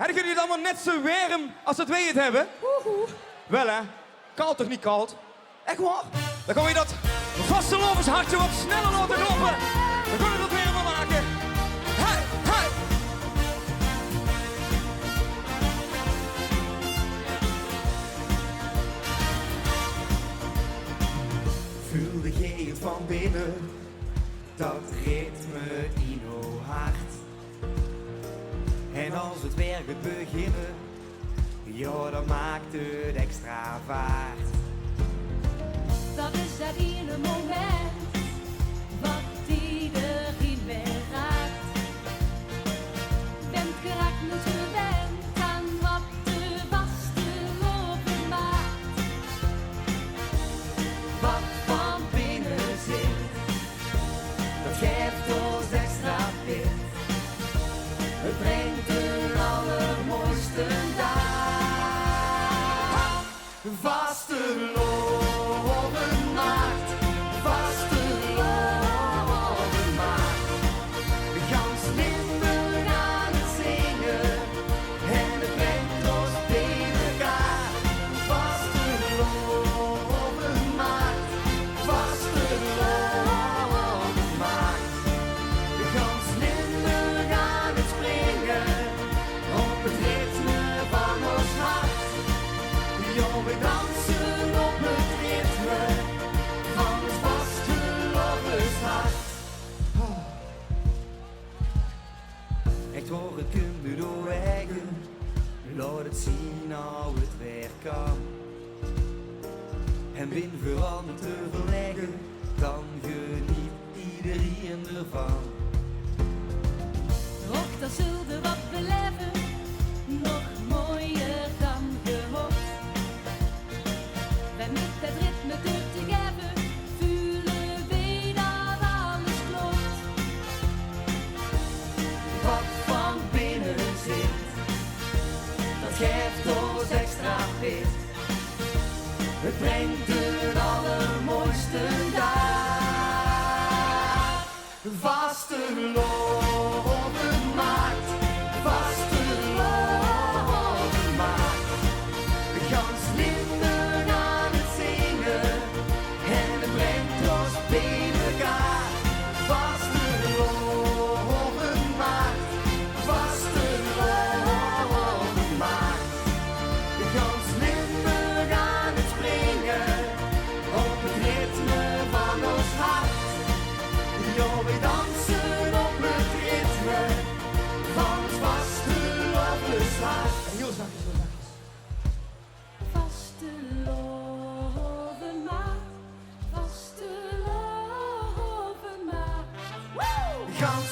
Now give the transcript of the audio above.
Hebben jullie het allemaal net zo warm als dat wij het hebben? Wel hè? Koud toch niet koud? Echt waar? Dan kan je dat vaste lovershartje wat sneller laten kloppen. Dan kunnen we dat weer helemaal maken. Hey, hey! Voelde jij het van binnen? Dat ritme in uw hart. En als het weer gaat beginnen, ja, dan maakt het extra waard. Dat is dat ene moment wat iedereen weer raakt. Bent geraakt niet gewend aan wat de vaste lopen maakt. Wat van binnen zit, dat geeft ons extra pit. Het brengt de allermooiste dag. Vaste loven maakt, vaste loven maakt. Gans Limburg aan het zingen en het brengt ons bij elkaar. Vaste loven maakt, vaste loven maakt. Gans Limburg aan het springen op het ritme van ons hart. Jo, we dansen op het ritme van het vaste lovershart. Echt hoor, het kunt nu door eigen. Laat het zien nou het weer kan. En win vooral niet te verleggen, dan geniet iedereen ervan. Och, dat zulde wat beleven, nog mooier dan gehoopt. Wij met het ritme door te geven, voelen wij dat alles klopt. Wat van binnen zit, dat geeft ons extra pit. Het brengt de allermooiste dag. Vaste loven maakt, vaste loven maakt. Gans Limburg aan het zingen en het brengt ons bij elkaar. Vaste loven maakt, vaste loven maakt. Gans Limburg aan het springen op het ritme van ons hart. Jo, we dansen op het ritme van het vaste lovershart. Heel zachtjes, heel zachtjes. Vaste loven maakt, vaste loven maakt. Gans